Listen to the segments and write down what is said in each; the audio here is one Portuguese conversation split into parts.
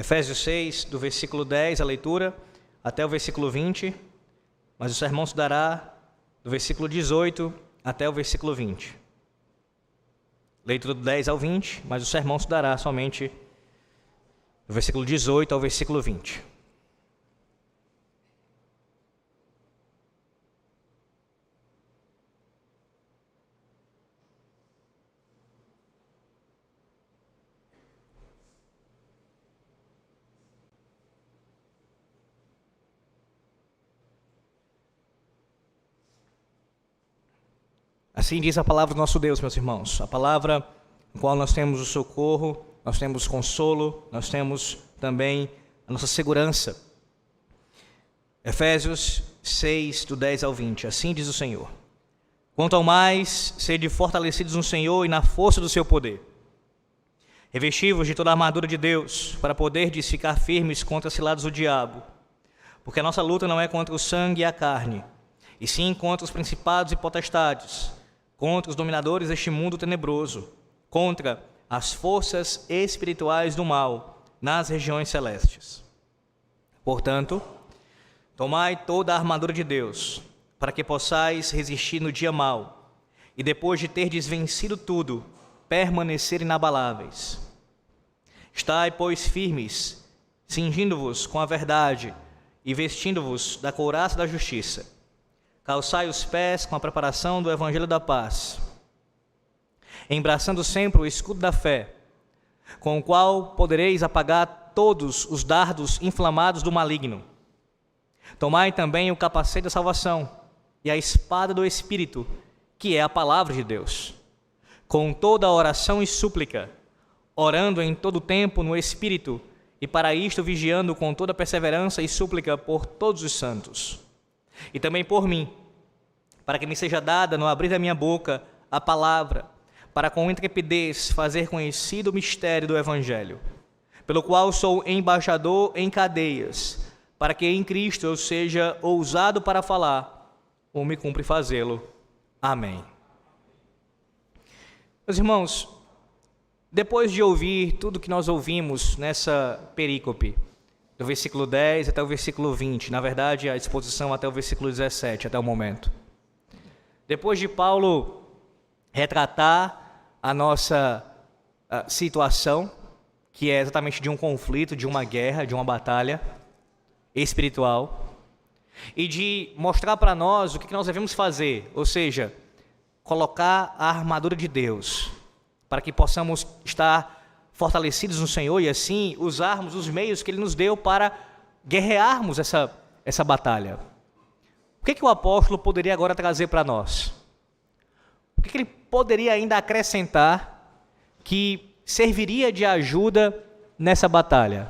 Efésios 6, do versículo 10, a leitura, até o versículo 20, mas o sermão se dará do versículo 18 até o versículo 20. Leitura do 10 ao 20, mas o sermão se dará somente do versículo 18 ao versículo 20. Assim diz a palavra do nosso Deus, meus irmãos, a palavra no qual nós temos o socorro, nós temos consolo, nós temos também a nossa segurança. Efésios 6, do 10 ao 20, assim diz o Senhor. Quanto ao mais, sede fortalecidos no Senhor e na força do seu poder. Revesti-vos de toda a armadura de Deus, para poderdes ficar firmes contra as ciladas do diabo. Porque a nossa luta não é contra o sangue e a carne, e sim contra os principados e potestades, contra os dominadores deste mundo tenebroso, contra as forças espirituais do mal nas regiões celestes. Portanto, tomai toda a armadura de Deus, para que possais resistir no dia mau, e depois de terdes vencido tudo, permanecer inabaláveis. Estai, pois, firmes, cingindo-vos com a verdade e vestindo-vos da couraça da justiça. Calçai os pés com a preparação do evangelho da paz, embraçando sempre o escudo da fé, com o qual podereis apagar todos os dardos inflamados do maligno. Tomai também o capacete da salvação e a espada do Espírito, que é a palavra de Deus, com toda a oração e súplica, orando em todo tempo no Espírito, e para isto vigiando com toda perseverança e súplica por todos os santos. E também por mim, para que me seja dada no abrir da minha boca a palavra, para com intrepidez fazer conhecido o mistério do Evangelho, pelo qual sou embaixador em cadeias, para que em Cristo eu seja ousado para falar, ou me cumpre fazê-lo. Amém. Meus irmãos, depois de ouvir tudo que nós ouvimos nessa perícope, do versículo 10 até o versículo 20, na verdade a exposição até o versículo 17, até o momento. Depois de Paulo retratar a nossa situação, que é exatamente de um conflito, de uma guerra, de uma batalha espiritual, e de mostrar para nós o que nós devemos fazer, ou seja, colocar a armadura de Deus, para que possamos estar fortalecidos no Senhor e assim usarmos os meios que Ele nos deu para guerrearmos essa batalha. O que o apóstolo poderia agora trazer para nós? O que ele poderia ainda acrescentar que serviria de ajuda nessa batalha?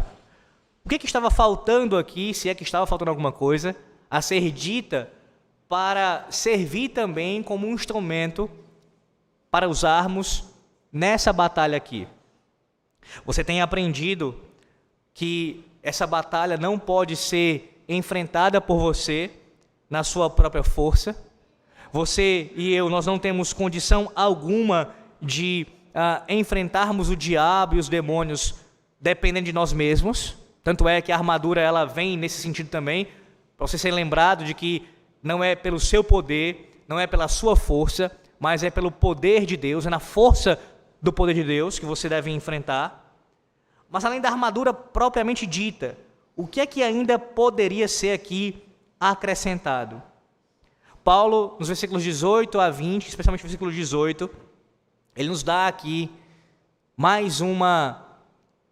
O que estava faltando aqui, se é que estava faltando alguma coisa, a ser dita para servir também como um instrumento para usarmos nessa batalha aqui? Você tem aprendido que essa batalha não pode ser enfrentada por você na sua própria força. Você e eu, nós não temos condição alguma de enfrentarmos o diabo e os demônios dependendo de nós mesmos. Tanto é que a armadura ela vem nesse sentido também, para você ser lembrado de que não é pelo seu poder, não é pela sua força, mas é pelo poder de Deus, é na força do poder de Deus que você deve enfrentar. Mas além da armadura propriamente dita, o que é que ainda poderia ser aqui acrescentado? Paulo, nos versículos 18 a 20, especialmente no versículo 18, ele nos dá aqui mais uma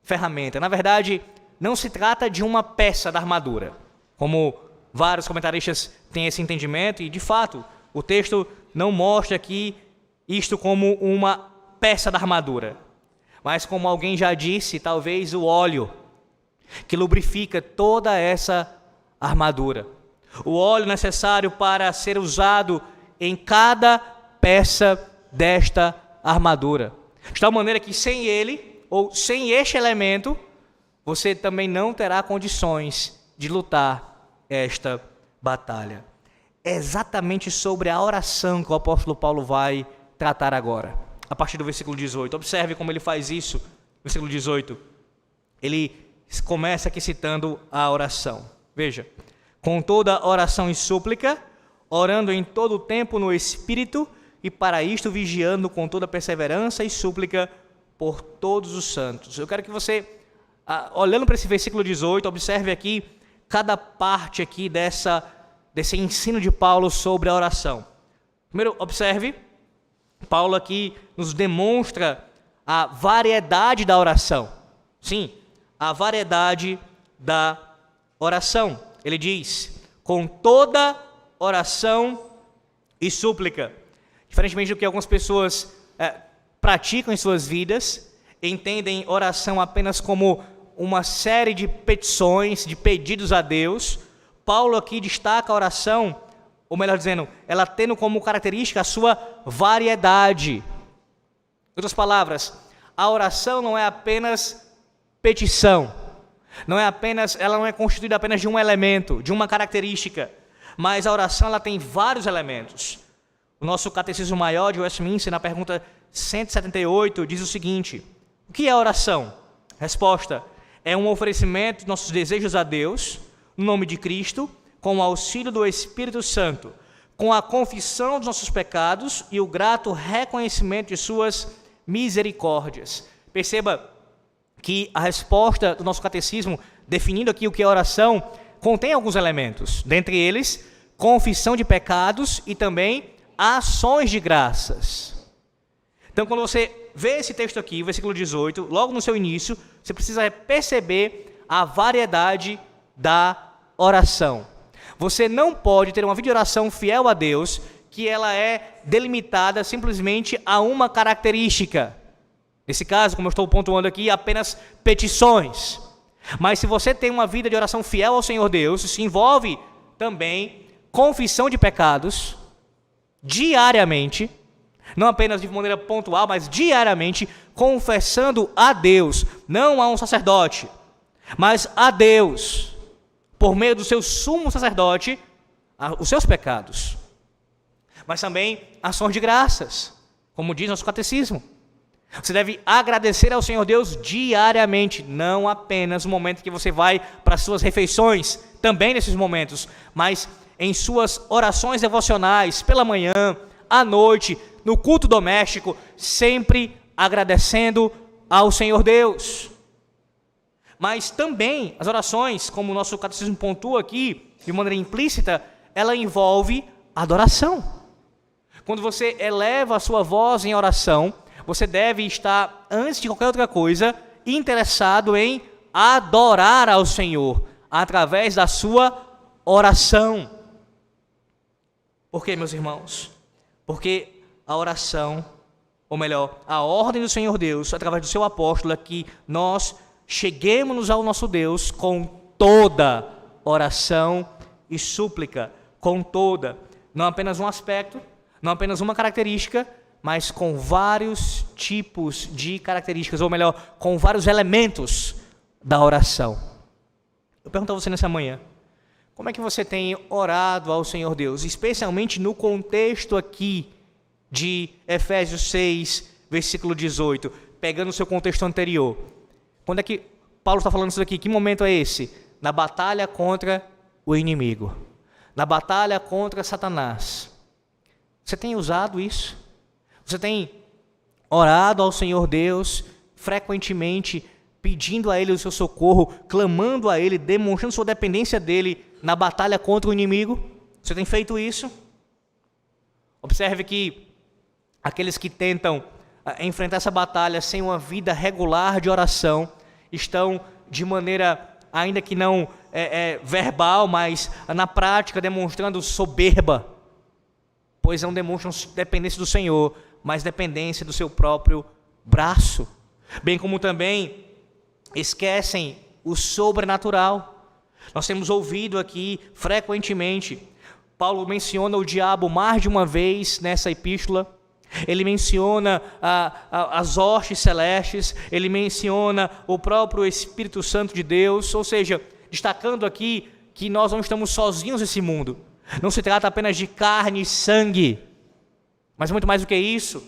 ferramenta. Na verdade, não se trata de uma peça da armadura, como vários comentaristas têm esse entendimento, e de fato, o texto não mostra aqui isto como uma peça da armadura, mas como alguém já disse, talvez o óleo que lubrifica toda essa armadura. O óleo necessário para ser usado em cada peça desta armadura. De tal maneira que sem ele, ou sem este elemento, você também não terá condições de lutar esta batalha. É exatamente sobre a oração que o apóstolo Paulo vai tratar agora, a partir do versículo 18. Observe como ele faz isso, versículo 18. Ele começa aqui citando a oração. Veja, com toda oração e súplica, orando em todo o tempo no Espírito, e para isto vigiando com toda perseverança e súplica por todos os santos. Eu quero que você, olhando para esse versículo 18, observe aqui cada parte aqui desse ensino de Paulo sobre a oração. Primeiro, observe, Paulo aqui nos demonstra a variedade da oração. Sim, a variedade da oração. Ele diz, com toda oração e súplica. Diferentemente do que algumas pessoas praticam em suas vidas, entendem oração apenas como uma série de petições, de pedidos a Deus. Paulo aqui destaca a oração, ou melhor dizendo, ela tendo como característica a sua variedade. Em outras palavras, a oração não é apenas petição, ela não é constituída apenas de um elemento, de uma característica, mas a oração ela tem vários elementos. O nosso Catecismo Maior de Westminster, na pergunta 178, diz o seguinte: o que é oração? Resposta: é um oferecimento de nossos desejos a Deus, no nome de Cristo, com o auxílio do Espírito Santo, com a confissão dos nossos pecados e o grato reconhecimento de suas misericórdias. Perceba que a resposta do nosso catecismo, definindo aqui o que é oração, contém alguns elementos, dentre eles, confissão de pecados e também ações de graças. Então, quando você vê esse texto aqui, versículo 18, logo no seu início, você precisa perceber a variedade da oração. Você não pode ter uma vida de oração fiel a Deus que ela é delimitada simplesmente a uma característica. Nesse caso, como eu estou pontuando aqui, apenas petições. Mas se você tem uma vida de oração fiel ao Senhor Deus, isso envolve também confissão de pecados, diariamente, não apenas de maneira pontual, mas diariamente, confessando a Deus, não a um sacerdote, mas a Deus, por meio do seu sumo sacerdote, os seus pecados. Mas também ações de graças, como diz nosso catecismo. Você deve agradecer ao Senhor Deus diariamente, não apenas no momento que você vai para as suas refeições, também nesses momentos, mas em suas orações devocionais, pela manhã, à noite, no culto doméstico, sempre agradecendo ao Senhor Deus. Mas também as orações, como o nosso catecismo pontua aqui, de maneira implícita, ela envolve adoração. Quando você eleva a sua voz em oração, você deve estar, antes de qualquer outra coisa, interessado em adorar ao Senhor, através da sua oração. Por quê, meus irmãos? Porque a oração, ou melhor, a ordem do Senhor Deus, através do seu apóstolo, é que nós cheguemos ao nosso Deus com toda oração e súplica, com toda, não apenas um aspecto, não apenas uma característica, mas com vários tipos de características, ou melhor, com vários elementos da oração. Eu pergunto a você nessa manhã, como é que você tem orado ao Senhor Deus, especialmente no contexto aqui de Efésios 6, versículo 18, pegando o seu contexto anterior. Quando é que Paulo está falando isso aqui? Que momento é esse? Na batalha contra o inimigo, na batalha contra Satanás. Você tem usado isso? Você tem orado ao Senhor Deus frequentemente, pedindo a Ele o seu socorro, clamando a Ele, demonstrando sua dependência dEle na batalha contra o inimigo? Você tem feito isso? Observe que aqueles que tentam enfrentar essa batalha sem uma vida regular de oração estão de maneira, ainda que não verbal, mas na prática, demonstrando soberba, pois não demonstram dependência do Senhor, mas dependência do seu próprio braço, bem como também esquecem o sobrenatural. Nós temos ouvido aqui frequentemente, Paulo menciona o diabo mais de uma vez nessa epístola. Ele menciona as hostes celestes, ele menciona o próprio Espírito Santo de Deus, ou seja, destacando aqui que nós não estamos sozinhos nesse mundo. Não se trata apenas de carne e sangue, mas muito mais do que isso,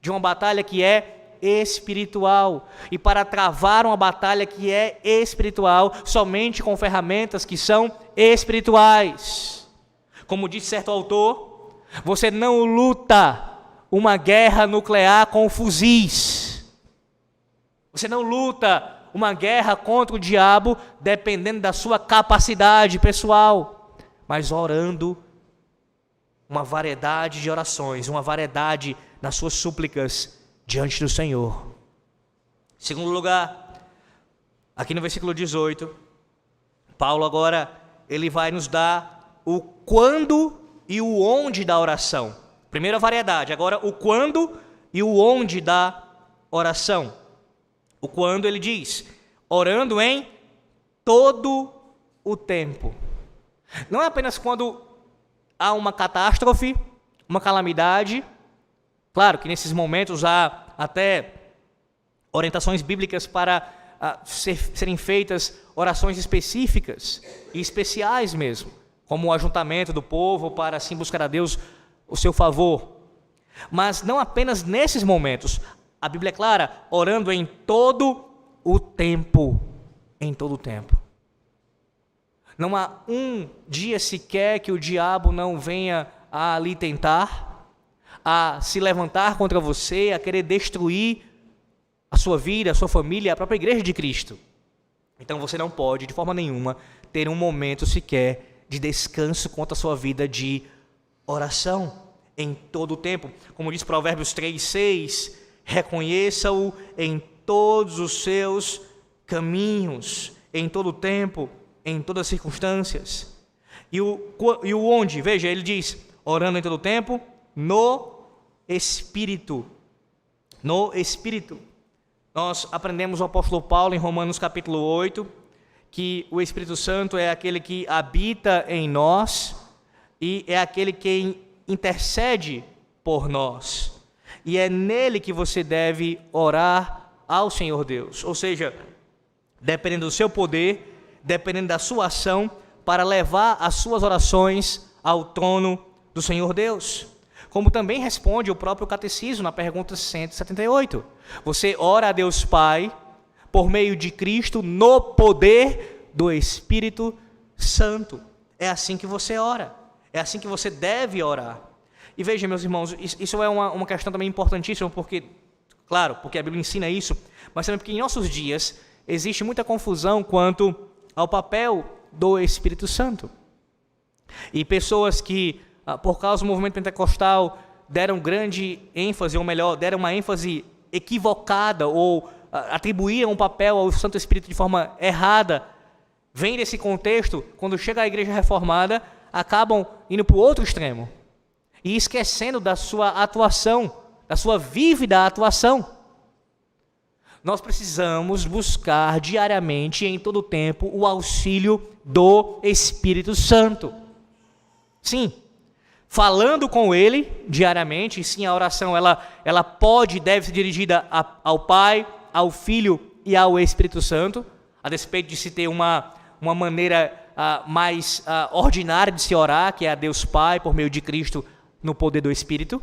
de uma batalha que é espiritual. E para travar uma batalha que é espiritual, somente com ferramentas que são espirituais. Como disse certo autor, você não luta uma guerra nuclear com fuzis. Você não luta uma guerra contra o diabo dependendo da sua capacidade pessoal, mas orando uma variedade de orações, uma variedade nas suas súplicas diante do Senhor. Segundo lugar, aqui no versículo 18, Paulo agora ele vai nos dar o quando e o onde da oração. Primeira variedade, agora o quando e o onde da oração. O quando ele diz, orando em todo o tempo. Não é apenas quando há uma catástrofe, uma calamidade. Claro que nesses momentos há até orientações bíblicas para serem feitas orações específicas e especiais mesmo, como o ajuntamento do povo para assim buscar a Deus o seu favor. Mas não apenas nesses momentos. A Bíblia é clara, orando em todo o tempo. Em todo o tempo. Não há um dia sequer que o diabo não venha a lhe tentar, a se levantar contra você, a querer destruir a sua vida, a sua família, a própria igreja de Cristo. Então você não pode, de forma nenhuma, ter um momento sequer de descanso contra a sua vida de oração em todo o tempo. Como diz Provérbios 3:6, reconheça-o em todos os seus caminhos, em todo o tempo, em todas as circunstâncias. E o onde? Veja, ele diz, orando em todo o tempo, no Espírito. No Espírito. Nós aprendemos o apóstolo Paulo em Romanos capítulo 8, que o Espírito Santo é aquele que habita em nós e é aquele que intercede por nós. E é nele que você deve orar ao Senhor Deus. Ou seja, dependendo do seu poder, dependendo da sua ação, para levar as suas orações ao trono do Senhor Deus. Como também responde o próprio catecismo na pergunta 178. Você ora a Deus Pai por meio de Cristo no poder do Espírito Santo. É assim que você ora. É assim que você deve orar. E veja, meus irmãos, isso é uma questão também importantíssima, porque, claro, porque a Bíblia ensina isso, mas também porque em nossos dias existe muita confusão quanto ao papel do Espírito Santo. E pessoas que, por causa do movimento pentecostal, deram grande ênfase, ou melhor, deram uma ênfase equivocada, ou atribuíram um papel ao Santo Espírito de forma errada, vem desse contexto, quando chega a igreja reformada, acabam indo para o outro extremo e esquecendo da sua atuação, da sua vívida atuação. Nós precisamos buscar diariamente, em todo o tempo, o auxílio do Espírito Santo. Sim, falando com Ele diariamente, e sim, a oração ela pode e deve ser dirigida ao Pai, ao Filho e ao Espírito Santo, a despeito de se ter uma maneira mais ordinária de se orar, que é a Deus Pai, por meio de Cristo, no poder do Espírito.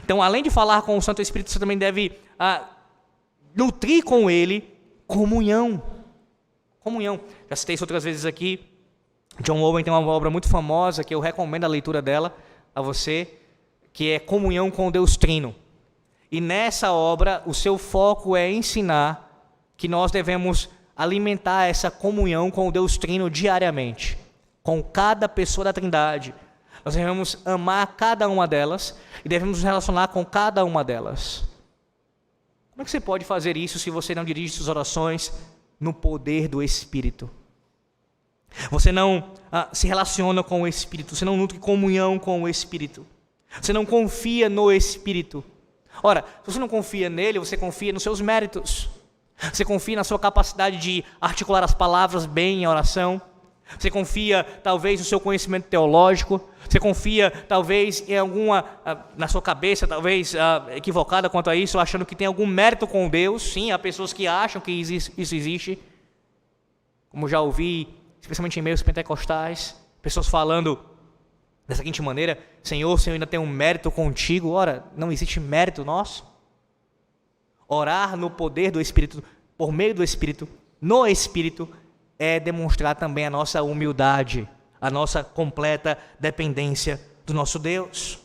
Então, além de falar com o Santo Espírito, você também deve nutrir com Ele comunhão. Comunhão. Já citei isso outras vezes aqui. John Owen tem uma obra muito famosa, que eu recomendo a leitura dela a você, que é Comunhão com Deus Trino. E nessa obra, o seu foco é ensinar que nós devemos alimentar essa comunhão com o Deus Trino diariamente, com cada pessoa da Trindade. Nós devemos amar cada uma delas e devemos nos relacionar com cada uma delas. Como é que você pode fazer isso se você não dirige suas orações no poder do Espírito? Você não se relaciona com o Espírito, você não nutre comunhão com o Espírito, você não confia no Espírito. Ora, se você não confia nele, você confia nos seus méritos, você confia na sua capacidade de articular as palavras bem em oração, você confia talvez no seu conhecimento teológico, você confia talvez em alguma, na sua cabeça, talvez equivocada quanto a isso, achando que tem algum mérito com Deus. Sim, há pessoas que acham que isso existe, como já ouvi, especialmente em meios pentecostais, pessoas falando da seguinte maneira: Senhor, ainda tem um mérito contigo. Ora, não existe mérito nosso. Orar no poder do Espírito, por meio do Espírito, no Espírito, é demonstrar também a nossa humildade, a nossa completa dependência do nosso Deus.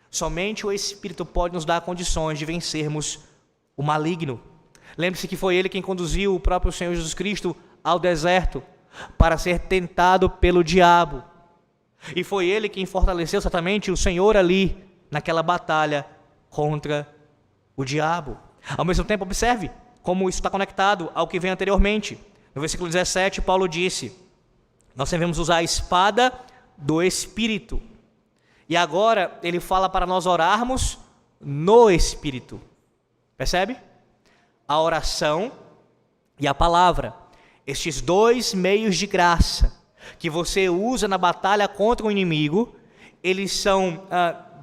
Somente o Espírito pode nos dar condições de vencermos o maligno. Lembre-se que foi Ele quem conduziu o próprio Senhor Jesus Cristo ao deserto para ser tentado pelo diabo. E foi Ele quem fortaleceu certamente o Senhor ali, naquela batalha contra o diabo. Ao mesmo tempo, observe como isso está conectado ao que vem anteriormente. No versículo 17, Paulo disse: nós devemos usar a espada do Espírito. E agora ele fala para nós orarmos no Espírito. Percebe? A oração e a palavra. Estes dois meios de graça que você usa na batalha contra o inimigo, eles são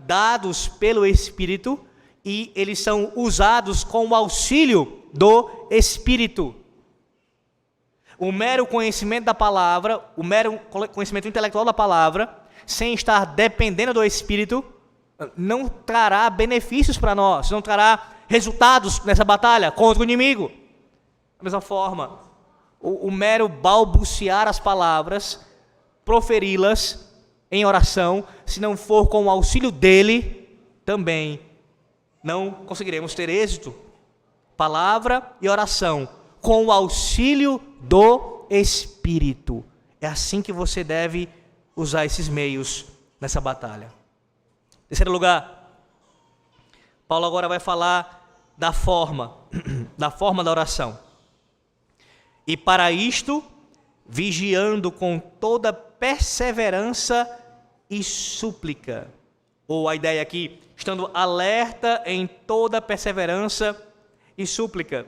dados pelo Espírito e eles são usados com o auxílio do Espírito. O mero conhecimento da palavra, o mero conhecimento intelectual da palavra, sem estar dependendo do Espírito, não trará benefícios para nós, não trará resultados nessa batalha contra o inimigo. Da mesma forma, o mero balbuciar as palavras, proferi-las em oração, se não for com o auxílio dele, também não conseguiremos ter êxito. Palavra e oração, com o auxílio do Espírito. É assim que você deve usar esses meios nessa batalha. Em terceiro lugar, Paulo agora vai falar da forma da oração. E para isto, vigiando com toda perseverança e súplica. Ou a ideia aqui, estando alerta em toda perseverança e súplica.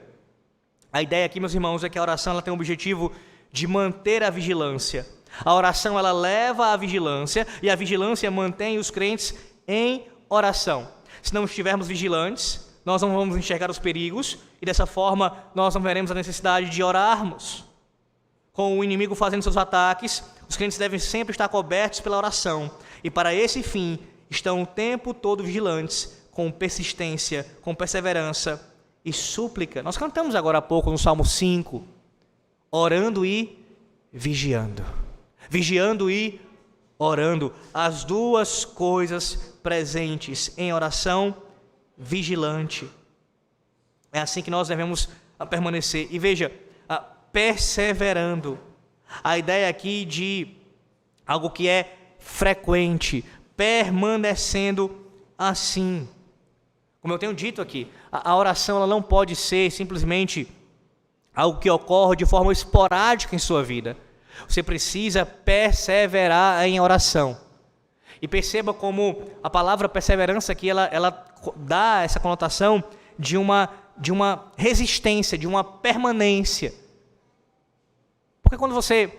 A ideia aqui, meus irmãos, é que a oração ela tem o objetivo de manter a vigilância. A oração ela leva à vigilância e a vigilância mantém os crentes em oração. Se não estivermos vigilantes, nós não vamos enxergar os perigos e dessa forma nós não veremos a necessidade de orarmos. Com o inimigo fazendo seus ataques, os crentes devem sempre estar cobertos pela oração e para esse fim estão o tempo todo vigilantes, com persistência, com perseverança e súplica. Nós cantamos agora há pouco no Salmo 5, orando e vigiando. Vigiando e orando, as duas coisas presentes em oração, vigilante. É assim que nós devemos permanecer. E veja, perseverando. A ideia aqui de algo que é frequente, permanecendo assim. Como eu tenho dito aqui, a oração ela não pode ser simplesmente algo que ocorre de forma esporádica em sua vida. Você precisa perseverar em oração. E perceba como a palavra perseverança aqui, ela dá essa conotação de uma resistência, de uma permanência. Porque quando você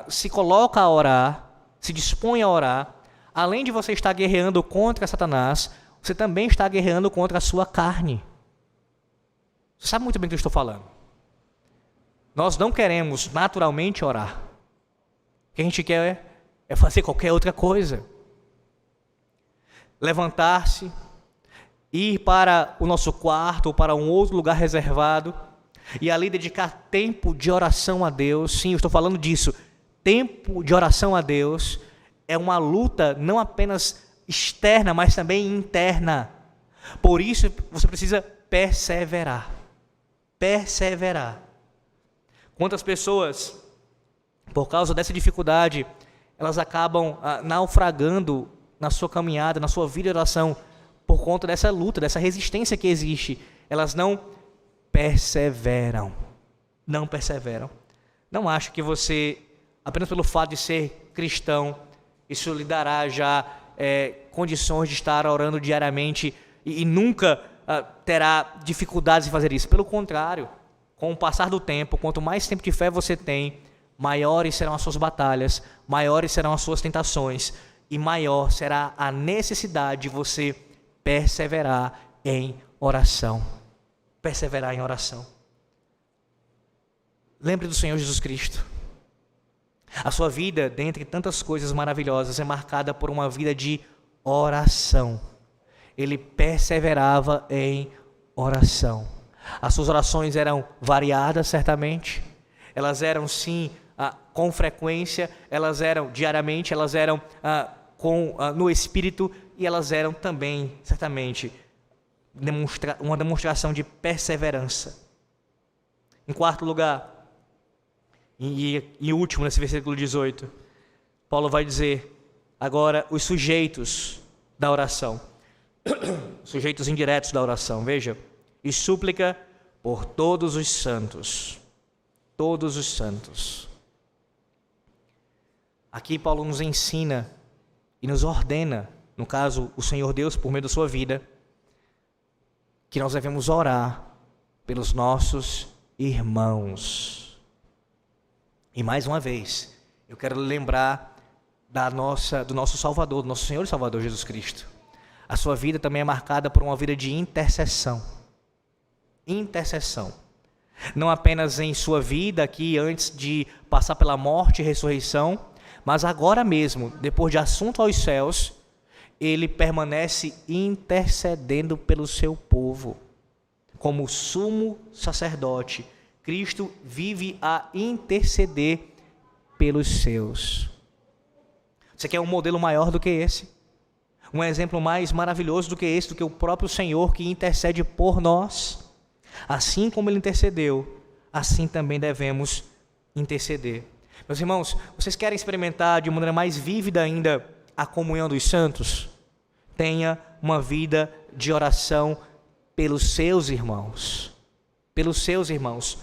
se coloca a orar, se dispõe a orar, além de você estar guerreando contra Satanás, você também está guerreando contra a sua carne. Você sabe muito bem do que eu estou falando. Nós não queremos naturalmente orar. O que a gente quer é fazer qualquer outra coisa. Levantar-se, ir para o nosso quarto ou para um outro lugar reservado e ali dedicar tempo de oração a Deus. Sim, eu estou falando disso. Tempo de oração a Deus é uma luta não apenas externa, mas também interna. Por isso você precisa perseverar. Perseverar. Quantas pessoas, por causa dessa dificuldade, elas acabam naufragando na sua caminhada, na sua vida de oração, por conta dessa luta, dessa resistência que existe. Elas não perseveram. Não perseveram. Não acho que você, apenas pelo fato de ser cristão, isso lhe dará já condições de estar orando diariamente e nunca terá dificuldades em fazer isso. Pelo contrário, com o passar do tempo, quanto mais tempo de fé você tem, maiores serão as suas batalhas, maiores serão as suas tentações e maior será a necessidade de você perseverar em oração. Perseverar em oração. Lembre do Senhor Jesus Cristo. A sua vida, dentre tantas coisas maravilhosas, é marcada por uma vida de oração. Ele perseverava em oração. As suas orações eram variadas, certamente. Elas eram, sim, com frequência, elas eram diariamente, elas eram no Espírito, e elas eram também, certamente, uma demonstração de perseverança. Em quarto lugar, e último nesse versículo 18, Paulo vai dizer agora os sujeitos da oração, sujeitos indiretos da oração. Veja, e súplica por todos os santos. Todos os santos. Aqui Paulo nos ensina e nos ordena, no caso o Senhor Deus por meio da sua vida, que nós devemos orar pelos nossos irmãos. E mais uma vez, eu quero lembrar do nosso Salvador, do nosso Senhor e Salvador Jesus Cristo. A sua vida também é marcada por uma vida de intercessão. Intercessão. Não apenas em sua vida aqui antes de passar pela morte e ressurreição, mas agora mesmo, depois de assunto aos céus, ele permanece intercedendo pelo seu povo. Como sumo sacerdote, Cristo vive a interceder pelos seus. Você quer um modelo maior do que esse? Um exemplo mais maravilhoso do que esse, do que o próprio Senhor que intercede por nós? Assim como ele intercedeu, assim também devemos interceder. Meus irmãos, vocês querem experimentar de maneira mais vívida ainda a comunhão dos santos? Tenha uma vida de oração pelos seus irmãos. Pelos seus irmãos.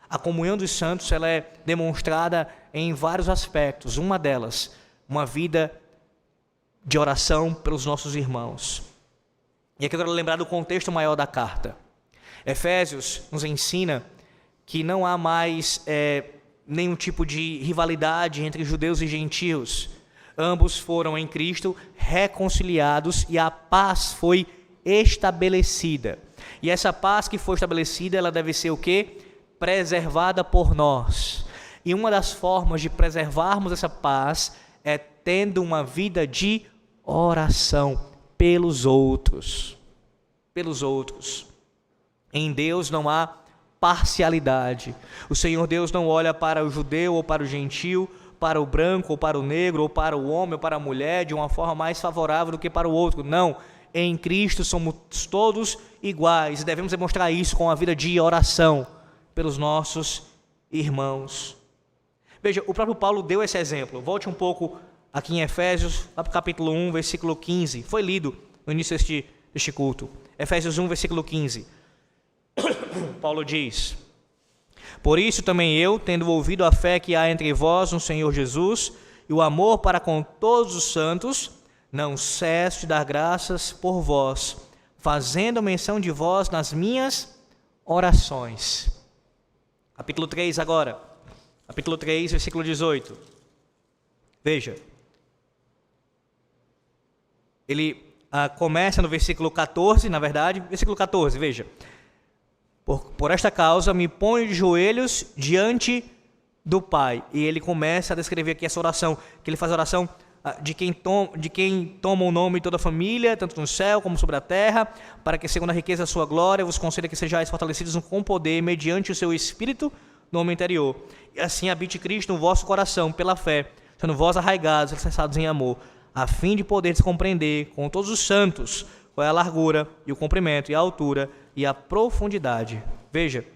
A comunhão dos santos, ela é demonstrada em vários aspectos. Uma delas, uma vida de oração pelos nossos irmãos. E aqui eu quero lembrar do contexto maior da carta. Efésios nos ensina que não há mais nenhum tipo de rivalidade entre judeus e gentios. Ambos foram em Cristo reconciliados e a paz foi estabelecida. E essa paz que foi estabelecida, ela deve ser o quê? Preservada por nós. E uma das formas de preservarmos essa paz é tendo uma vida de oração pelos outros. Pelos outros. Em Deus não há parcialidade. O Senhor Deus não olha para o judeu ou para o gentio, para o branco ou para o negro, ou para o homem ou para a mulher, de uma forma mais favorável do que para o outro. Não. Em Cristo somos todos iguais e devemos demonstrar isso com a vida de oração pelos nossos irmãos. Veja, o próprio Paulo deu esse exemplo. Volte um pouco aqui em Efésios, lá para o capítulo 1, versículo 15. Foi lido no início deste culto. Efésios 1, versículo 15. Paulo diz: por isso também eu, tendo ouvido a fé que há entre vós no Senhor Jesus e o amor para com todos os santos, não cesso de dar graças por vós, fazendo menção de vós nas minhas orações. Capítulo 3 agora. Capítulo 3, versículo 18. Veja. Ele começa no versículo 14, na verdade. Versículo 14, veja. Por esta causa me ponho de joelhos diante do Pai. E ele começa a descrever aqui essa oração, que ele faz a oração de quem toma o nome de toda a família, tanto no céu como sobre a terra, para que segundo a riqueza da sua glória vos conceda que sejais fortalecidos com poder, mediante o seu Espírito no homem interior. E assim habite Cristo no vosso coração, pela fé, sendo vós arraigados e alicerçados em amor, a fim de poderes compreender com todos os santos qual é a largura e o comprimento e a altura e a profundidade. Veja,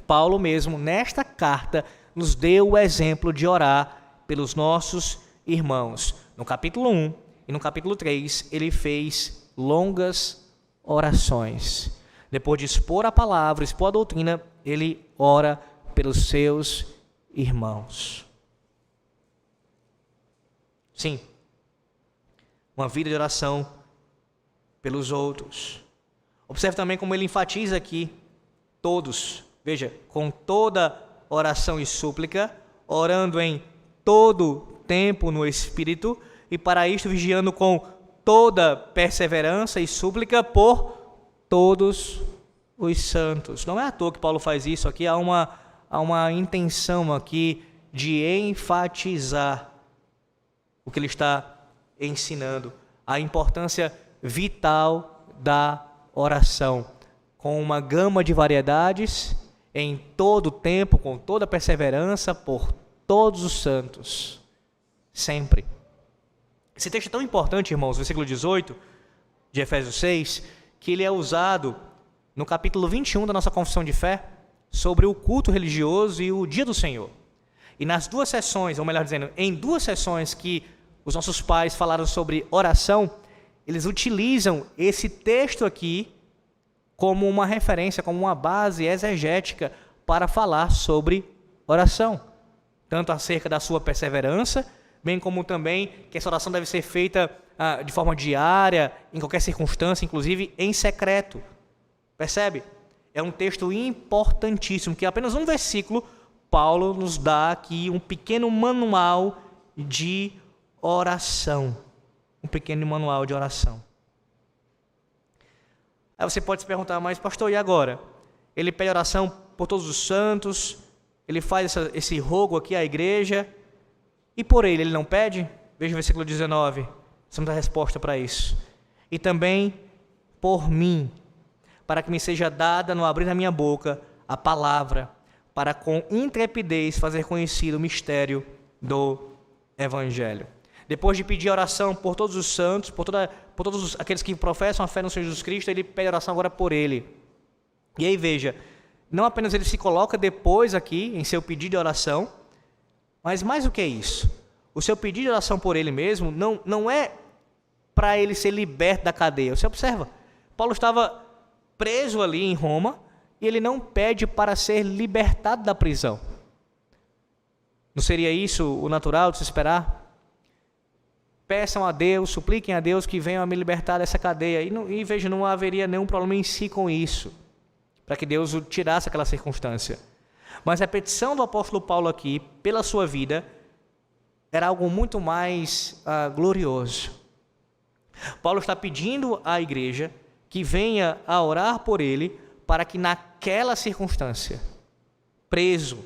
Paulo mesmo, nesta carta, nos deu o exemplo de orar pelos nossos irmãos. No capítulo 1 e no capítulo 3, ele fez longas orações. Depois de expor a palavra, expor a doutrina, ele ora pelos seus irmãos. Sim, uma vida de oração pelos outros. Observe também como ele enfatiza aqui todos. Veja, com toda oração e súplica, orando em todo tempo no Espírito, e para isto vigiando com toda perseverança e súplica por todos os santos. Não é à toa que Paulo faz isso aqui, há uma intenção aqui de enfatizar o que ele está ensinando, a importância vital da oração. com uma gama de variedades, em todo o tempo, com toda perseverança, por todos os santos, sempre. Esse texto é tão importante, irmãos, versículo 18 de Efésios 6, que ele é usado no capítulo 21 da nossa confissão de fé, sobre o culto religioso e o dia do Senhor. E nas duas sessões, ou melhor dizendo, em duas sessões que os nossos pais falaram sobre oração, eles utilizam esse texto aqui como uma referência, como uma base exegética para falar sobre oração. Tanto acerca da sua perseverança, bem como também que essa oração deve ser feita de forma diária, em qualquer circunstância, inclusive em secreto. Percebe? É um texto importantíssimo, que apenas um versículo, Paulo nos dá aqui um pequeno manual de oração. Um pequeno manual de oração. Aí você pode se perguntar, mas pastor, e agora? Ele pede oração por todos os santos, ele faz esse rogo aqui à igreja, e por ele não pede? Veja o versículo 19, temos a resposta para isso. E também por mim, para que me seja dada no abrir da minha boca a palavra, para com intrepidez fazer conhecido o mistério do Evangelho. Depois de pedir oração por todos os santos, por todos aqueles que professam a fé no Senhor Jesus Cristo, ele pede oração agora por ele. E aí veja, não apenas ele se coloca depois aqui em seu pedido de oração, mas mais do que isso, o seu pedido de oração por ele mesmo não é para ele ser liberto da cadeia. Você observa, Paulo estava preso ali em Roma e ele não pede para ser libertado da prisão. Não seria isso o natural de se esperar? Peçam a Deus, supliquem a Deus que venham a me libertar dessa cadeia. E veja, não haveria nenhum problema em si com isso, para que Deus o tirasse aquela circunstância. Mas a petição do apóstolo Paulo aqui, pela sua vida, era algo muito mais glorioso. Paulo está pedindo à igreja que venha a orar por ele, para que naquela circunstância, preso,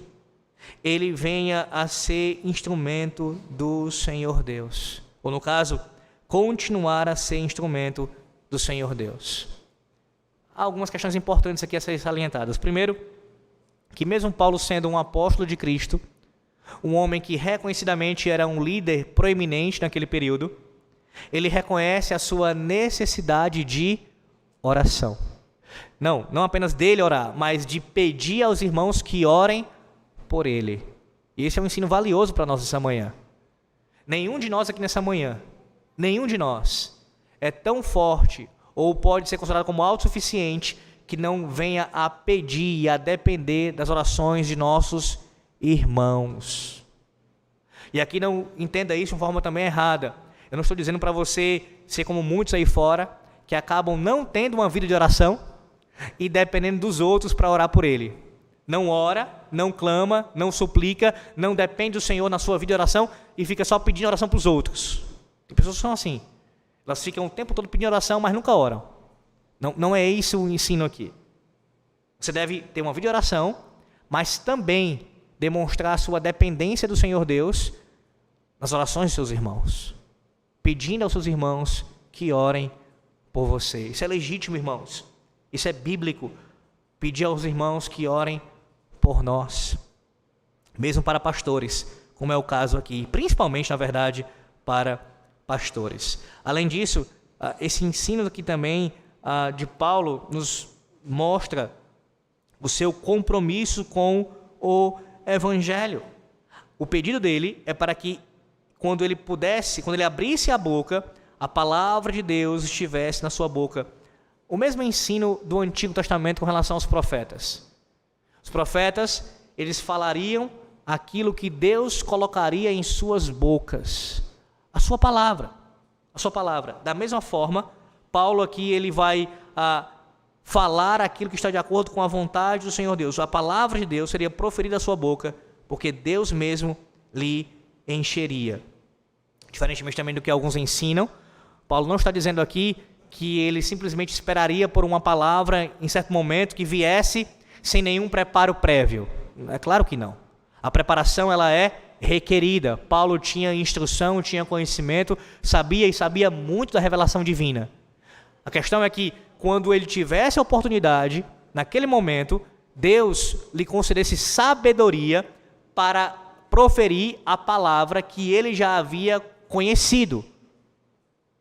ele venha a ser instrumento do Senhor Deus. Ou no caso, continuar a ser instrumento do Senhor Deus. Há algumas questões importantes aqui a serem salientadas. Primeiro, que mesmo Paulo sendo um apóstolo de Cristo, um homem que reconhecidamente era um líder proeminente naquele período, ele reconhece a sua necessidade de oração. Não apenas dele orar, mas de pedir aos irmãos que orem por ele. E esse é um ensino valioso para nós essa manhã. Nenhum de nós aqui nessa manhã, nenhum de nós é tão forte ou pode ser considerado como autossuficiente que não venha a pedir e a depender das orações de nossos irmãos. E aqui não entenda isso de uma forma também errada. Eu não estou dizendo para você ser como muitos aí fora que acabam não tendo uma vida de oração e dependendo dos outros para orar por ele. Não ora, não clama, não suplica, não depende do Senhor na sua vida de oração e fica só pedindo oração para os outros. Tem pessoas que são assim. Elas ficam o tempo todo pedindo oração, mas nunca oram. Não é isso o ensino aqui. Você deve ter uma vida de oração, mas também demonstrar a sua dependência do Senhor Deus nas orações de seus irmãos. Pedindo aos seus irmãos que orem por você. Isso é legítimo, irmãos. Isso é bíblico. Pedir aos irmãos que orem por nós. Mesmo para pastores, como é o caso aqui. Principalmente, na verdade, para pastores. Além disso, esse ensino aqui também de Paulo nos mostra o seu compromisso com o Evangelho. O pedido dele é para que quando ele abrisse a boca, a palavra de Deus estivesse na sua boca. O mesmo ensino do Antigo Testamento com relação aos profetas. Os profetas, eles falariam aquilo que Deus colocaria em suas bocas. A sua palavra. Da mesma forma, Paulo aqui ele vai falar aquilo que está de acordo com a vontade do Senhor Deus. A palavra de Deus seria proferida à sua boca, porque Deus mesmo lhe encheria. Diferentemente também do que alguns ensinam, Paulo não está dizendo aqui que ele simplesmente esperaria por uma palavra em certo momento que viesse sem nenhum preparo prévio. É claro que não. A preparação ela é requerida. Paulo tinha instrução, tinha conhecimento, sabia muito da revelação divina. A questão é que quando ele tivesse a oportunidade, naquele momento, Deus lhe concedesse sabedoria para proferir a palavra que ele já havia conhecido.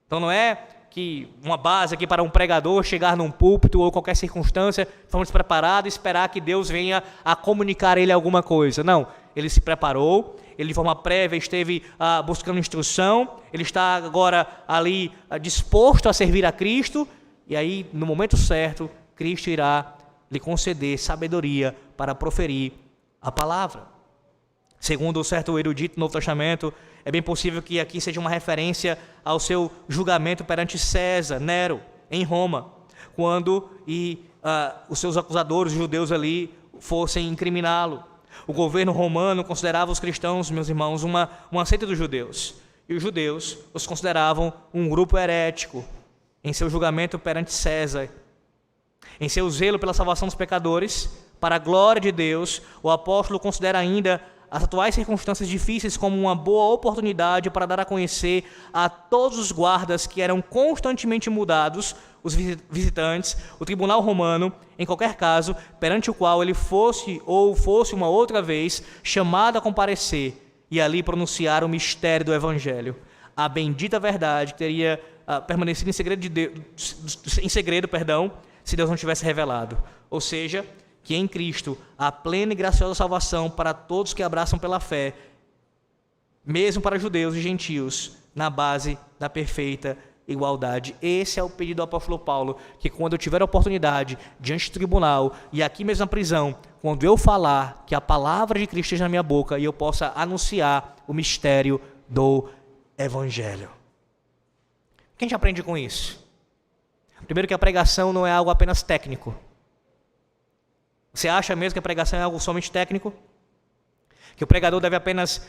Então não é que uma base aqui para um pregador chegar num púlpito ou qualquer circunstância, estamos preparados e esperar que Deus venha a comunicar a ele alguma coisa. Não, ele se preparou, ele de forma prévia esteve buscando instrução, ele está agora ali disposto a servir a Cristo, e aí no momento certo, Cristo irá lhe conceder sabedoria para proferir a palavra. Segundo um certo erudito do Novo Testamento, é bem possível que aqui seja uma referência ao seu julgamento perante César, Nero, em Roma, quando os seus acusadores, os judeus ali, fossem incriminá-lo. O governo romano considerava os cristãos, meus irmãos, uma seita dos judeus. E os judeus os consideravam um grupo herético em seu julgamento perante César. Em seu zelo pela salvação dos pecadores, para a glória de Deus, o apóstolo considera ainda as atuais circunstâncias difíceis como uma boa oportunidade para dar a conhecer a todos os guardas que eram constantemente mudados, os visitantes, o tribunal romano, em qualquer caso, perante o qual ele fosse uma outra vez chamado a comparecer e ali pronunciar o mistério do Evangelho, a bendita verdade que teria permanecido em segredo, se Deus não tivesse revelado. Ou seja, que em Cristo há plena e graciosa salvação para todos que abraçam pela fé, mesmo para judeus e gentios, na base da perfeita igualdade. Esse é o pedido do apóstolo Paulo, que quando eu tiver a oportunidade, diante do tribunal e aqui mesmo na prisão, quando eu falar, que a palavra de Cristo esteja na minha boca e eu possa anunciar o mistério do Evangelho. O que a gente aprende com isso? Primeiro, que a pregação não é algo apenas técnico. Você acha mesmo que a pregação é algo somente técnico? Que o pregador deve apenas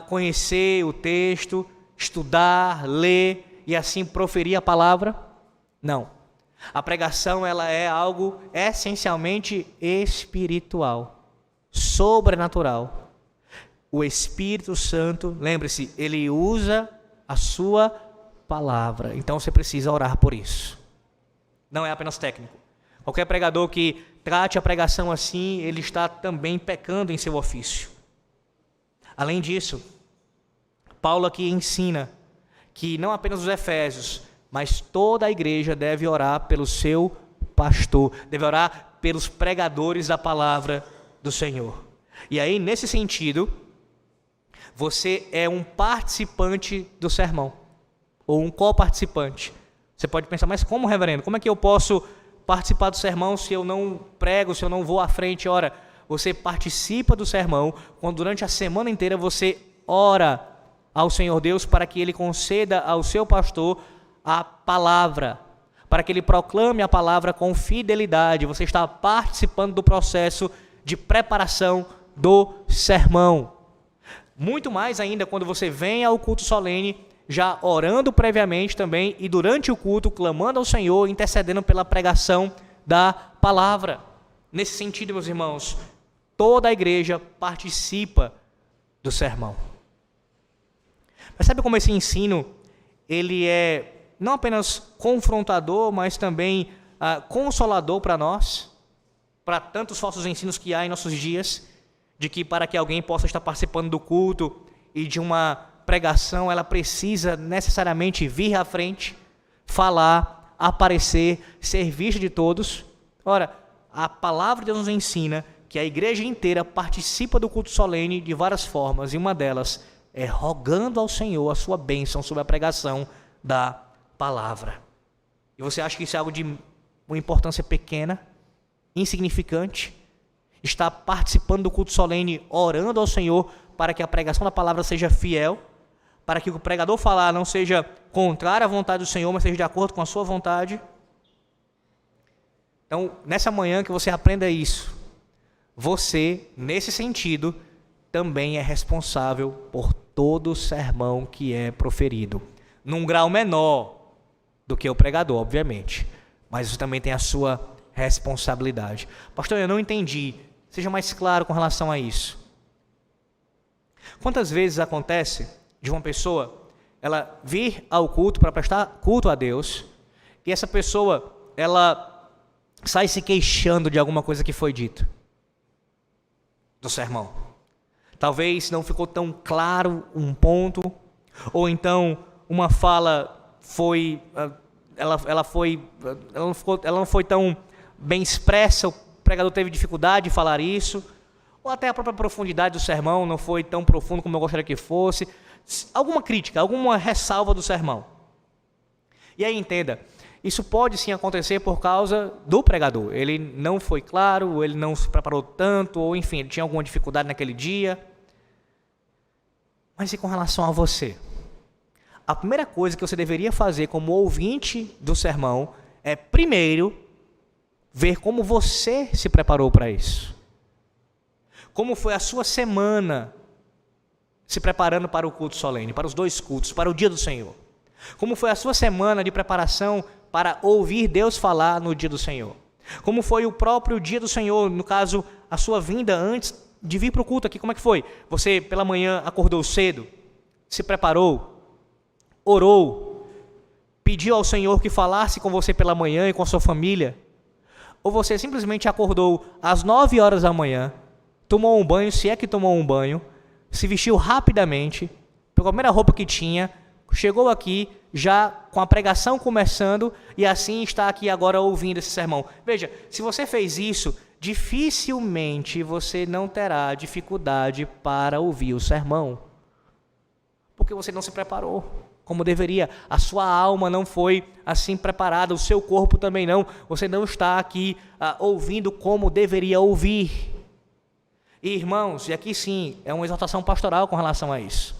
conhecer o texto, estudar, ler e assim proferir a palavra? Não. A pregação ela é algo essencialmente espiritual, sobrenatural. O Espírito Santo, lembre-se, ele usa a sua palavra. Então você precisa orar por isso. Não é apenas técnico. Qualquer pregador que trate a pregação assim, ele está também pecando em seu ofício. Além disso, Paulo aqui ensina que não apenas os efésios, mas toda a igreja deve orar pelo seu pastor, deve orar pelos pregadores da palavra do Senhor. E aí, nesse sentido, você é um participante do sermão, ou um coparticipante. Você pode pensar, mas como, reverendo? Como é que eu posso participar do sermão se eu não prego, se eu não vou à frente? Ora, você participa do sermão quando durante a semana inteira você ora ao Senhor Deus para que Ele conceda ao seu pastor a palavra, para que ele proclame a palavra com fidelidade. Você está participando do processo de preparação do sermão. Muito mais ainda quando você vem ao culto solene, já orando previamente também e durante o culto, clamando ao Senhor, intercedendo pela pregação da palavra. Nesse sentido, meus irmãos, toda a igreja participa do sermão. Mas sabe como esse ensino, ele é não apenas confrontador, mas também consolador para nós, para tantos falsos ensinos que há em nossos dias, de que para que alguém possa estar participando do culto e de uma pregação, ela precisa necessariamente vir à frente, falar, aparecer, ser vista de todos. Ora, a palavra de Deus nos ensina que a igreja inteira participa do culto solene de várias formas, e uma delas é rogando ao Senhor a sua bênção sobre a pregação da palavra. E você acha que isso é algo de uma importância pequena, insignificante? Está participando do culto solene, orando ao Senhor para que a pregação da palavra seja fiel, para que o pregador falar não seja contrário à vontade do Senhor, mas seja de acordo com a sua vontade. Então, nessa manhã que você aprenda isso, você, nesse sentido, também é responsável por todo o sermão que é proferido. Num grau menor do que o pregador, obviamente, mas isso também tem a sua responsabilidade. Pastor, eu não entendi. Seja mais claro com relação a isso. Quantas vezes acontece de uma pessoa, ela vir ao culto para prestar culto a Deus, e essa pessoa, ela sai se queixando de alguma coisa que foi dito do sermão. Talvez não ficou tão claro um ponto, ou então uma fala foi, ela não foi tão bem expressa, o pregador teve dificuldade de falar isso, ou até a própria profundidade do sermão não foi tão profundo como eu gostaria que fosse. Alguma crítica, alguma ressalva do sermão. E aí entenda, isso pode sim acontecer por causa do pregador. Ele não foi claro, ele não se preparou tanto, ou enfim, ele tinha alguma dificuldade naquele dia. Mas e com relação a você? A primeira coisa que você deveria fazer como ouvinte do sermão é, primeiro, ver como você se preparou para isso. Como foi a sua semana se preparando para o culto solene, para os 2 cultos, para o dia do Senhor. Como foi a sua semana de preparação para ouvir Deus falar no dia do Senhor. Como foi o próprio dia do Senhor, no caso, a sua vinda antes de vir para o culto aqui, como é que foi? Você pela manhã acordou cedo, se preparou, orou, pediu ao Senhor que falasse com você pela manhã e com a sua família? Ou você simplesmente acordou às 9 horas da manhã, tomou um banho, se é que tomou um banho, se vestiu rapidamente, pegou a primeira roupa que tinha, chegou aqui já com a pregação começando e assim está aqui agora ouvindo esse sermão? Veja, se você fez isso, dificilmente você não terá dificuldade para ouvir o sermão, porque você não se preparou como deveria, a sua alma não foi assim preparada, o seu corpo também não, você não está aqui ouvindo como deveria ouvir. E irmãos, e aqui sim, é uma exortação pastoral com relação a isso.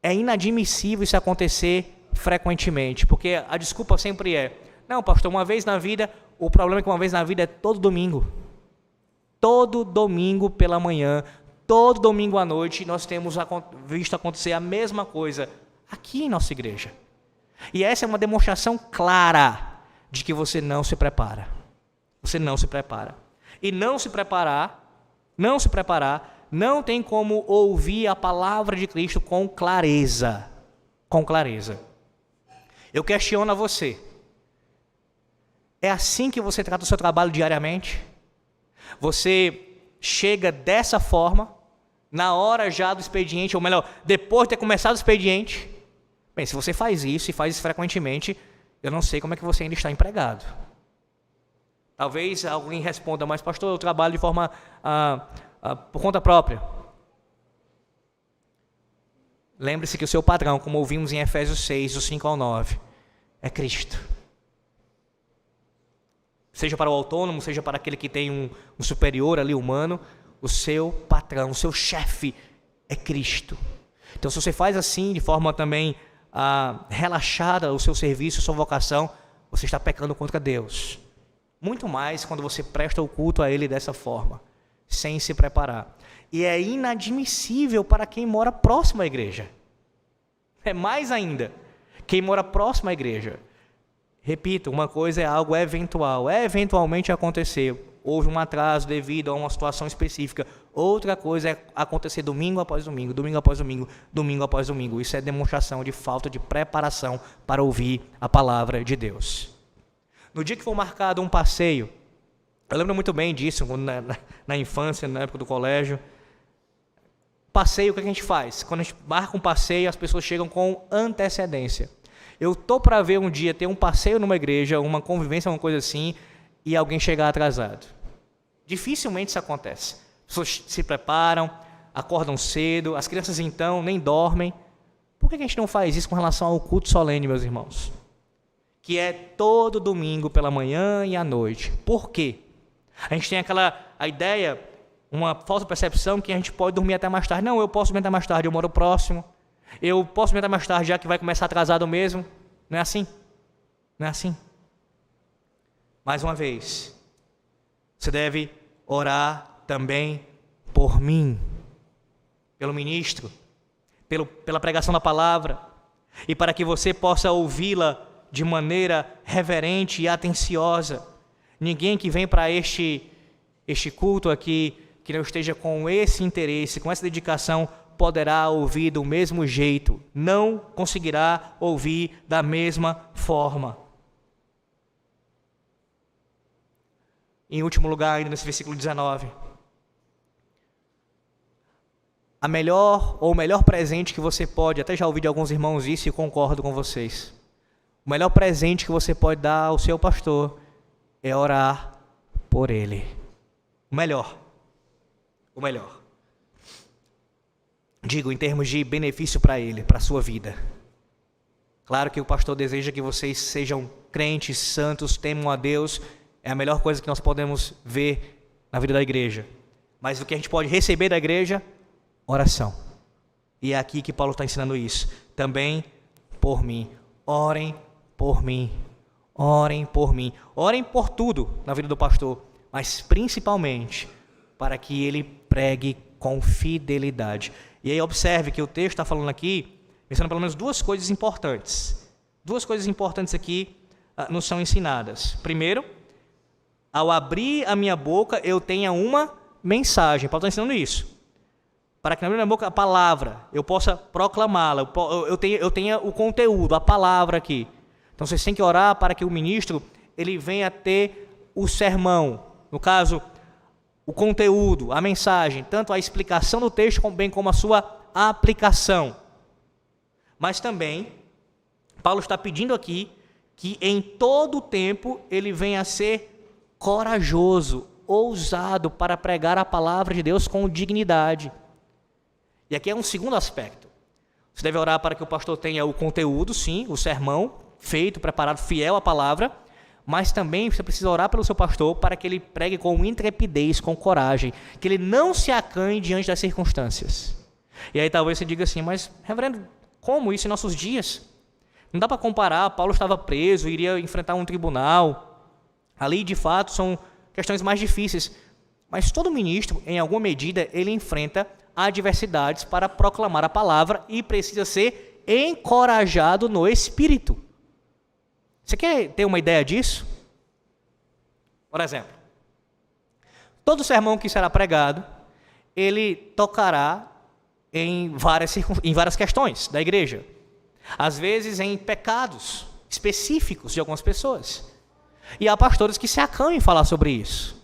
É inadmissível isso acontecer frequentemente, porque a desculpa sempre é, não pastor, uma vez na vida, o problema é que uma vez na vida é todo domingo. Todo domingo pela manhã, todo domingo à noite, nós temos visto acontecer a mesma coisa aqui em nossa igreja. E essa é uma demonstração clara de que você não se prepara. Você não se prepara. E não se preparar, não tem como ouvir a palavra de Cristo com clareza. Com clareza. Eu questiono a você. É assim que você trata o seu trabalho diariamente? Você chega dessa forma, na hora já do expediente, ou melhor, depois de ter começado o expediente? Bem, se você faz isso e faz isso frequentemente, eu não sei como é que você ainda está empregado. Talvez alguém responda, mas pastor, eu trabalho de forma por conta própria. Lembre-se que o seu padrão, como ouvimos em Efésios 6, do 5 ao 9, é Cristo. Seja para o autônomo, seja para aquele que tem um superior ali humano, o seu patrão, o seu chefe é Cristo. Então, se você faz assim, de forma também relaxada, o seu serviço, a sua vocação, você está pecando contra Deus. Muito mais quando você presta o culto a Ele dessa forma, sem se preparar. E é inadmissível para quem mora próximo à igreja. É mais ainda, quem mora próximo à igreja. Repito, uma coisa é algo eventual, eventualmente acontecer. Houve um atraso devido a uma situação específica. Outra coisa é acontecer domingo após domingo, domingo após domingo, domingo após domingo. Isso é demonstração de falta de preparação para ouvir a palavra de Deus. No dia que for marcado um passeio, eu lembro muito bem disso, na infância, na época do colégio. Passeio, o que a gente faz? Quando a gente marca um passeio, as pessoas chegam com antecedência. Eu estou para ver um dia ter um passeio numa igreja, uma convivência, uma coisa assim, e alguém chegar atrasado. Dificilmente isso acontece. As pessoas se preparam, acordam cedo, as crianças então nem dormem. Por que a gente não faz isso com relação ao culto solene, meus irmãos? Que é todo domingo pela manhã e à noite. Por quê? A gente tem a ideia, uma falsa percepção que a gente pode dormir até mais tarde. Não, eu posso dormir até mais tarde, eu moro próximo. Eu posso dormir até mais tarde, já que vai começar atrasado mesmo. Não é assim? Não é assim? Mais uma vez, você deve orar também por mim, pelo ministro, pela pregação da palavra, e para que você possa ouvi-la de maneira reverente e atenciosa. Ninguém que vem para este culto aqui, que não esteja com esse interesse, com essa dedicação, poderá ouvir do mesmo jeito, não conseguirá ouvir da mesma forma. Em último lugar, ainda nesse versículo 19. O melhor presente que você pode, até já ouvi de alguns irmãos isso e concordo com vocês. O melhor presente que você pode dar ao seu pastor é orar por ele. O melhor. Digo, em termos de benefício para ele, para a sua vida. Claro que o pastor deseja que vocês sejam crentes, santos, temam a Deus. É a melhor coisa que nós podemos ver na vida da igreja. Mas o que a gente pode receber da igreja? Oração. E é aqui que Paulo está ensinando isso. Também por mim. Orem por mim. Orem por mim. Orem por tudo na vida do pastor. Mas principalmente para que ele pregue com fidelidade. E aí observe que o texto está falando aqui, mencionando pelo menos duas coisas importantes. Duas coisas importantes aqui nos são ensinadas. Primeiro, ao abrir a minha boca, eu tenha uma mensagem. Paulo está ensinando isso. Para que na minha boca a palavra, eu possa proclamá-la, eu tenha o conteúdo, a palavra aqui. Então vocês têm que orar para que o ministro ele venha ter o sermão. No caso, o conteúdo, a mensagem, tanto a explicação do texto, bem como a sua aplicação. Mas também, Paulo está pedindo aqui que em todo o tempo ele venha a ser corajoso, ousado para pregar a palavra de Deus com dignidade. E aqui é um segundo aspecto. Você deve orar para que o pastor tenha o conteúdo, sim, o sermão, feito, preparado, fiel à palavra, mas também você precisa orar pelo seu pastor para que ele pregue com intrepidez, com coragem, que ele não se acanhe diante das circunstâncias. E aí talvez você diga assim, mas reverendo, como isso em nossos dias? Não dá para comparar, Paulo estava preso, iria enfrentar um tribunal. Ali, de fato, são questões mais difíceis. Mas todo ministro, em alguma medida, ele enfrenta adversidades para proclamar a palavra e precisa ser encorajado no Espírito. Você quer ter uma ideia disso? Por exemplo, todo sermão que será pregado, ele tocará em várias questões da igreja. Às vezes em pecados específicos de algumas pessoas. E há pastores que se acanham em falar sobre isso.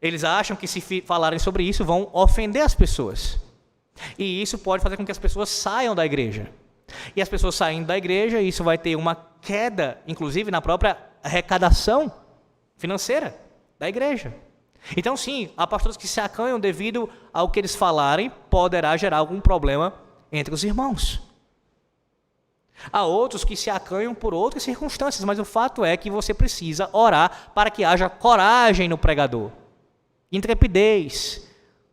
Eles acham que se falarem sobre isso vão ofender as pessoas. E isso pode fazer com que as pessoas saiam da igreja. E as pessoas saindo da igreja, isso vai ter uma queda, inclusive na própria arrecadação financeira da igreja. Então sim, há pastores que se acanham devido ao que eles falarem, poderá gerar algum problema entre os irmãos. Há outros que se acanham por outras circunstâncias, mas o fato é que você precisa orar para que haja coragem no pregador. Intrepidez,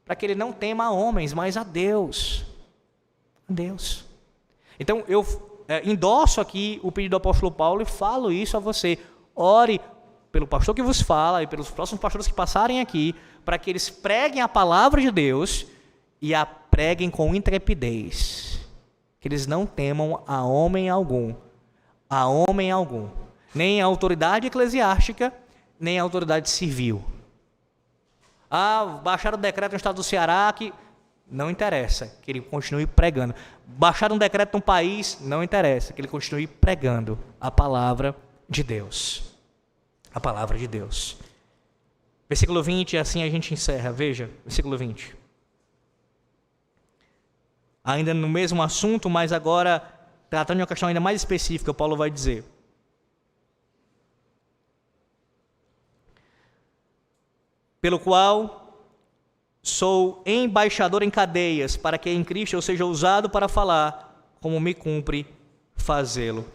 para que ele não tema a homens, mas a Deus. A Deus. Então, eu endosso aqui o pedido do apóstolo Paulo e falo isso a você. Ore pelo pastor que vos fala e pelos próximos pastores que passarem aqui, para que eles preguem a palavra de Deus e a preguem com intrepidez. Que eles não temam a homem algum, nem a autoridade eclesiástica, nem a autoridade civil. Baixaram o decreto no estado do Ceará que não interessa, que ele continue pregando. Baixaram um decreto no país, não interessa, que ele continue pregando a palavra de Deus. A palavra de Deus. Versículo 20, assim a gente encerra. Veja, versículo 20. Ainda no mesmo assunto, mas agora tratando de uma questão ainda mais específica, Paulo vai dizer: pelo qual sou embaixador em cadeias, para que em Cristo eu seja usado para falar, como me cumpre fazê-lo.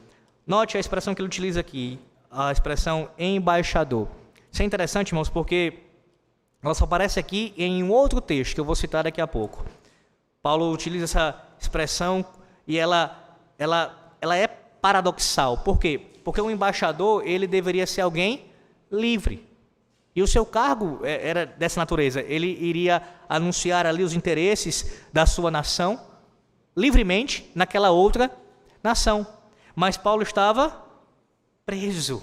Note a expressão que ele utiliza aqui, a expressão embaixador. Isso é interessante, irmãos, porque ela só aparece aqui em um outro texto que eu vou citar daqui a pouco. Paulo utiliza essa expressão e ela é paradoxal. Por quê? Porque o embaixador, ele deveria ser alguém livre. E o seu cargo era dessa natureza. Ele iria anunciar ali os interesses da sua nação livremente naquela outra nação. Mas Paulo estava preso.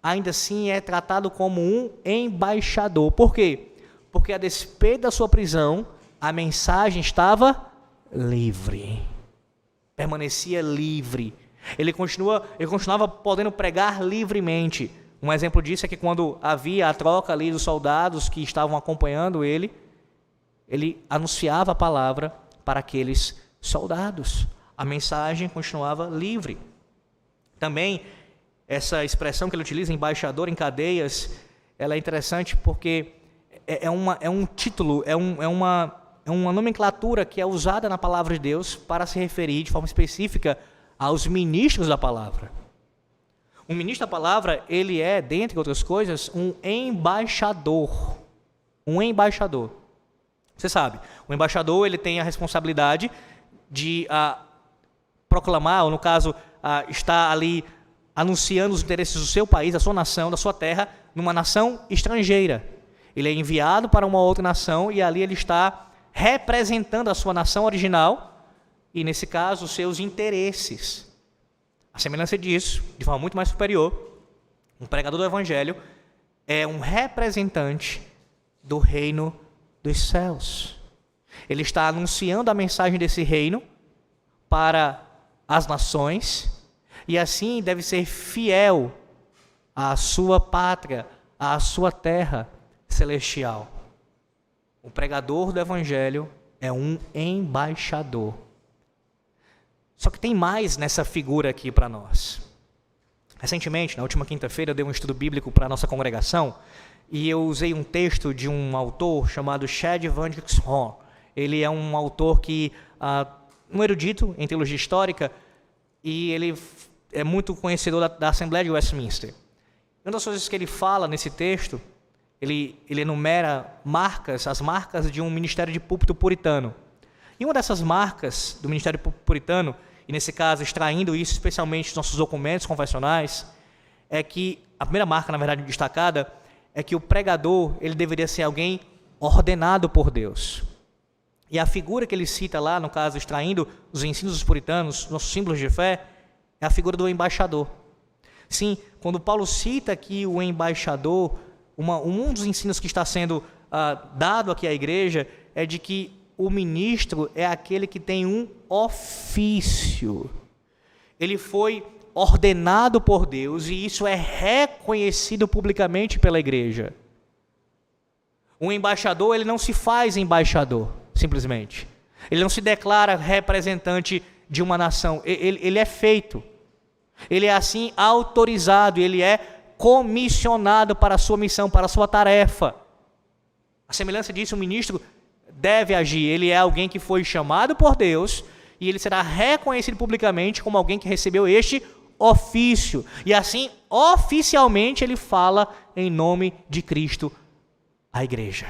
Ainda assim é tratado como um embaixador. Por quê? Porque a despeito da sua prisão, a mensagem estava livre. Permanecia livre. Ele continuava podendo pregar livremente. Um exemplo disso é que quando havia a troca ali dos soldados que estavam acompanhando ele anunciava a palavra para aqueles soldados. A mensagem continuava livre. Também, essa expressão que ele utiliza, embaixador em cadeias, ela é interessante porque é um título, é uma nomenclatura que é usada na palavra de Deus para se referir de forma específica aos ministros da palavra. Um ministro da palavra, ele é, dentre outras coisas, um embaixador. Um embaixador. Você sabe, o embaixador ele tem a responsabilidade de proclamar, ou no caso, estar ali anunciando os interesses do seu país, da sua nação, da sua terra, numa nação estrangeira. Ele é enviado para uma outra nação e ali ele está representando a sua nação original e, nesse caso, os seus interesses. A semelhança disso, de forma muito mais superior, um pregador do Evangelho é um representante do reino dos céus. Ele está anunciando a mensagem desse reino para as nações e assim deve ser fiel à sua pátria, à sua terra celestial. O pregador do Evangelho é um embaixador. Só que tem mais nessa figura aqui para nós. Recentemente, na última quinta-feira, eu dei um estudo bíblico para a nossa congregação e eu usei um texto de um autor chamado Chad Vandrix Horn. Ele é um autor que, um erudito em teologia histórica, e ele é muito conhecedor da Assembleia de Westminster. Uma das coisas que ele fala nesse texto, ele enumera as marcas de um ministério de púlpito puritano. E uma dessas marcas do ministério puritano, e nesse caso extraindo isso especialmente dos nossos documentos confessionais, é que a primeira marca, na verdade, destacada, é que o pregador ele deveria ser alguém ordenado por Deus. E a figura que ele cita lá, no caso, extraindo os ensinos dos puritanos, nossos símbolos de fé, é a figura do embaixador. Sim, quando Paulo cita aqui o embaixador, um dos ensinos que está sendo dado aqui à igreja é de que o ministro é aquele que tem um ofício. Ele foi ordenado por Deus e isso é reconhecido publicamente pela igreja. Um embaixador, ele não se faz embaixador, simplesmente. Ele não se declara representante de uma nação. Ele é feito. Ele é assim autorizado, ele é comissionado para a sua missão, para a sua tarefa. A semelhança disso, o ministro deve agir. Ele é alguém que foi chamado por Deus e ele será reconhecido publicamente como alguém que recebeu este ofício. E assim, oficialmente, ele fala em nome de Cristo à igreja.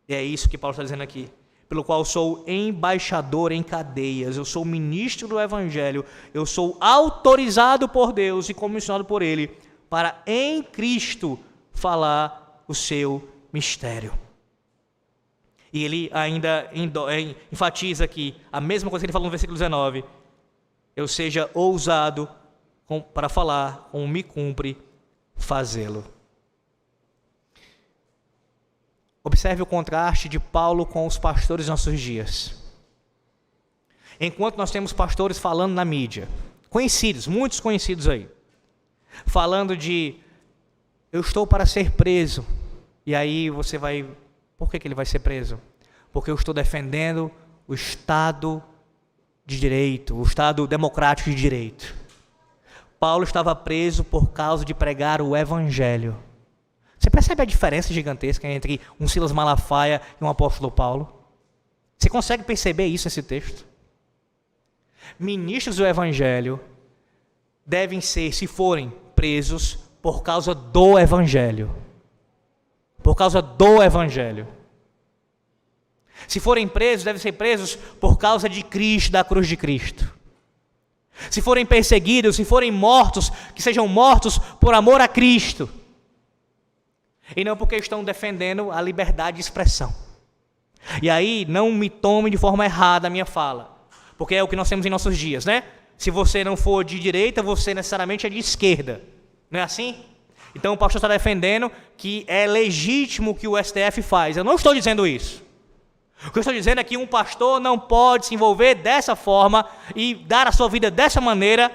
E é isso que Paulo está dizendo aqui. Pelo qual sou embaixador em cadeias, eu sou ministro do Evangelho, eu sou autorizado por Deus e comissionado por Ele para em Cristo falar o seu mistério. E ele ainda enfatiza aqui a mesma coisa que ele falou no versículo 19: eu seja ousado para falar, como me cumpre fazê-lo. Observe o contraste de Paulo com os pastores dos nossos dias. Enquanto nós temos pastores falando na mídia, conhecidos, muitos conhecidos aí, falando de, eu estou para ser preso, e aí você vai, por que ele vai ser preso? Porque eu estou defendendo o Estado de Direito, o Estado democrático de Direito. Paulo estava preso por causa de pregar o Evangelho. Você percebe a diferença gigantesca entre um Silas Malafaia e um apóstolo Paulo? Você consegue perceber isso nesse texto? Ministros do Evangelho devem ser, se forem presos, por causa do Evangelho. Por causa do Evangelho. Se forem presos, devem ser presos por causa de Cristo, da cruz de Cristo. Se forem perseguidos, se forem mortos, que sejam mortos por amor a Cristo. E não porque estão defendendo a liberdade de expressão. E aí, não me tome de forma errada a minha fala, porque é o que nós temos em nossos dias, né? Se você não for de direita, você necessariamente é de esquerda. Não é assim? Então o pastor está defendendo que é legítimo o que o STF faz. Eu não estou dizendo isso. O que eu estou dizendo é que um pastor não pode se envolver dessa forma e dar a sua vida dessa maneira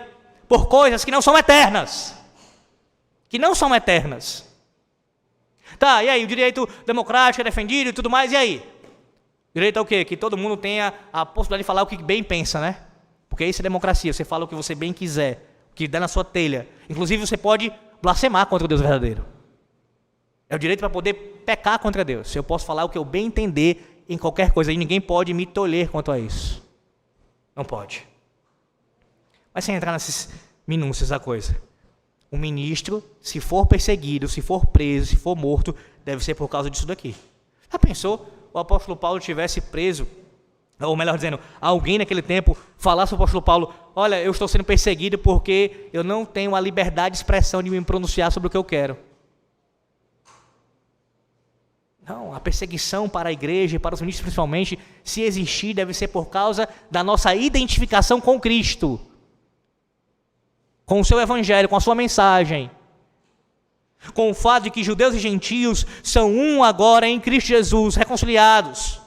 por coisas que não são eternas. Que não são eternas. Tá, e aí? O direito democrático é defendido e tudo mais, e aí? Direito é o quê? Que todo mundo tenha a possibilidade de falar o que bem pensa, né? Porque isso é democracia, você fala o que você bem quiser, o que der na sua telha. Inclusive você pode blasfemar contra o Deus verdadeiro. É o direito para poder pecar contra Deus. Eu posso falar o que eu bem entender em qualquer coisa, e ninguém pode me tolher quanto a isso. Não pode. Mas sem entrar nessas minúcias da coisa. Um ministro, se for perseguido, se for preso, se for morto, deve ser por causa disso daqui. Já pensou? O apóstolo Paulo tivesse preso, ou melhor dizendo, alguém naquele tempo falasse ao apóstolo Paulo: olha, eu estou sendo perseguido porque eu não tenho a liberdade de expressão de me pronunciar sobre o que eu quero. Não, a perseguição para a igreja e para os ministros principalmente, se existir, deve ser por causa da nossa identificação com Cristo, com o seu evangelho, com a sua mensagem, com o fato de que judeus e gentios são um agora em Cristo Jesus, reconciliados.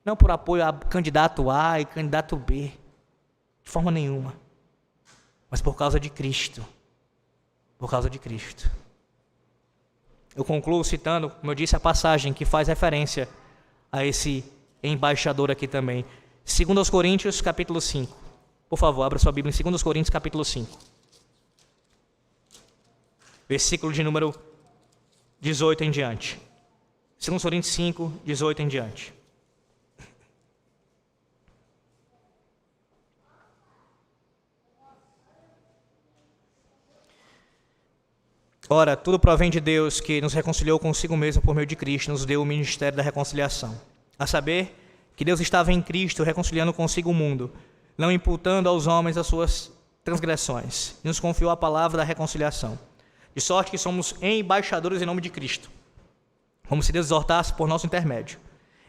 Não por apoio a candidato A e candidato B, de forma nenhuma, mas por causa de Cristo. Por causa de Cristo. Eu concluo citando, como eu disse, a passagem que faz referência a esse embaixador aqui também. 2 Coríntios, capítulo 5. Por favor, abra sua Bíblia em 2 Coríntios, capítulo 5. Versículo de número 18 em diante. 2 Coríntios 5, 18 em diante. Ora, tudo provém de Deus, que nos reconciliou consigo mesmo por meio de Cristo, nos deu o ministério da reconciliação. A saber, que Deus estava em Cristo reconciliando consigo o mundo, não imputando aos homens as suas transgressões, e nos confiou a palavra da reconciliação. De sorte que somos embaixadores em nome de Cristo, como se Deus exortasse por nosso intermédio.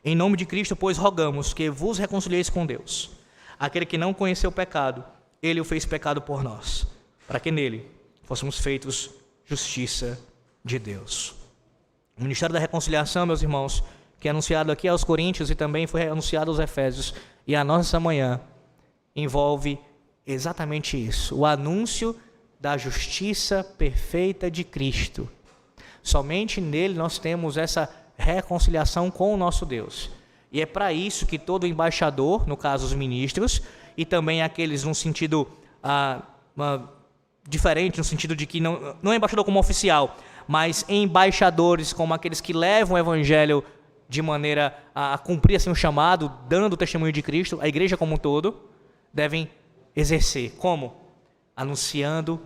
Em nome de Cristo, pois, rogamos que vos reconcilieis com Deus. Aquele que não conheceu o pecado, ele o fez pecado por nós, para que nele fôssemos feitos justiça de Deus. O ministério da reconciliação, meus irmãos, que é anunciado aqui aos Coríntios e também foi anunciado aos Efésios, e a nossa manhã, envolve exatamente isso, o anúncio da justiça perfeita de Cristo. Somente nele nós temos essa reconciliação com o nosso Deus. E é para isso que todo embaixador, no caso os ministros, e também aqueles num sentido diferente, no sentido de que não é embaixador como oficial, mas embaixadores como aqueles que levam o evangelho de maneira a cumprir assim um chamado, dando o testemunho de Cristo, a igreja como um todo, devem exercer. Como? Anunciando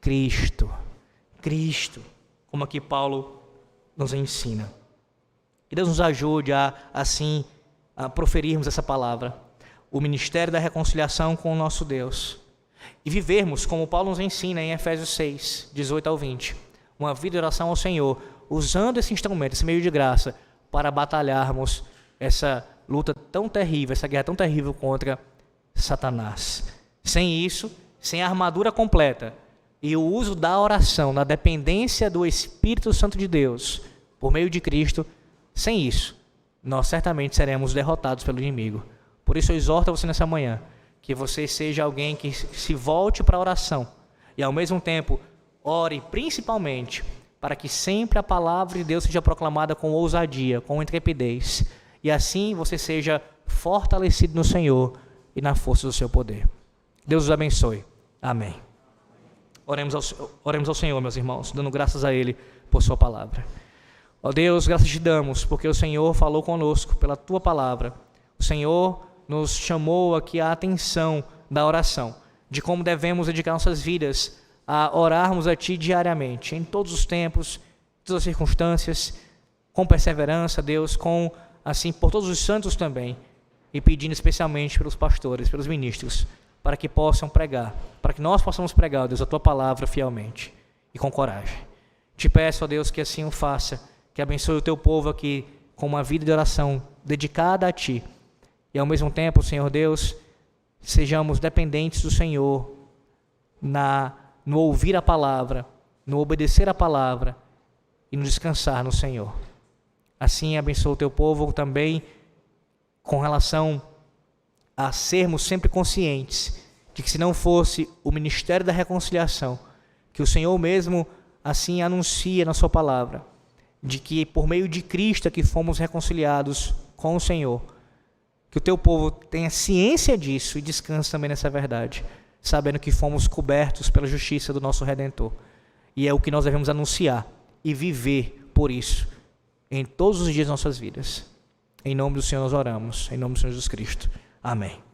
Cristo. Cristo, como aqui Paulo nos ensina. Que Deus nos ajude assim, a proferirmos essa palavra, o ministério da reconciliação com o nosso Deus, e vivermos como Paulo nos ensina em Efésios 6, 18 ao 20, uma vida de oração ao Senhor, usando esse instrumento, esse meio de graça, para batalharmos essa luta tão terrível, essa guerra tão terrível contra Satanás. Sem isso, sem a armadura completa e o uso da oração, na dependência do Espírito Santo de Deus, por meio de Cristo, sem isso, nós certamente seremos derrotados pelo inimigo. Por isso eu exorto a você nessa manhã, que você seja alguém que se volte para a oração e ao mesmo tempo ore principalmente para que sempre a palavra de Deus seja proclamada com ousadia, com intrepidez, e assim você seja fortalecido no Senhor e na força do seu poder. Deus os abençoe. Amém. Oremos ao Senhor, meus irmãos, dando graças a Ele por sua palavra. Ó Deus, graças te damos, porque o Senhor falou conosco pela tua palavra. O Senhor nos chamou aqui a atenção da oração, de como devemos dedicar nossas vidas a orarmos a Ti diariamente, em todos os tempos, em todas as circunstâncias, com perseverança, Deus, por todos os santos também, e pedindo especialmente pelos pastores, pelos ministros, para que possam pregar, para que nós possamos pregar, ó Deus, a Tua palavra fielmente e com coragem. Te peço, ó Deus, que assim o faça, que abençoe o Teu povo aqui com uma vida de oração dedicada a Ti, e ao mesmo tempo, Senhor Deus, sejamos dependentes do Senhor no ouvir a palavra, no obedecer a palavra e no descansar no Senhor. Assim, abençoa o teu povo também com relação a sermos sempre conscientes de que se não fosse o ministério da reconciliação, que o Senhor mesmo assim anuncia na sua palavra, de que por meio de Cristo é que fomos reconciliados com o Senhor, que o teu povo tenha ciência disso e descanse também nessa verdade, sabendo que fomos cobertos pela justiça do nosso Redentor. E é o que nós devemos anunciar e viver por isso em todos os dias de nossas vidas. Em nome do Senhor nós oramos, em nome do Senhor Jesus Cristo. Amém.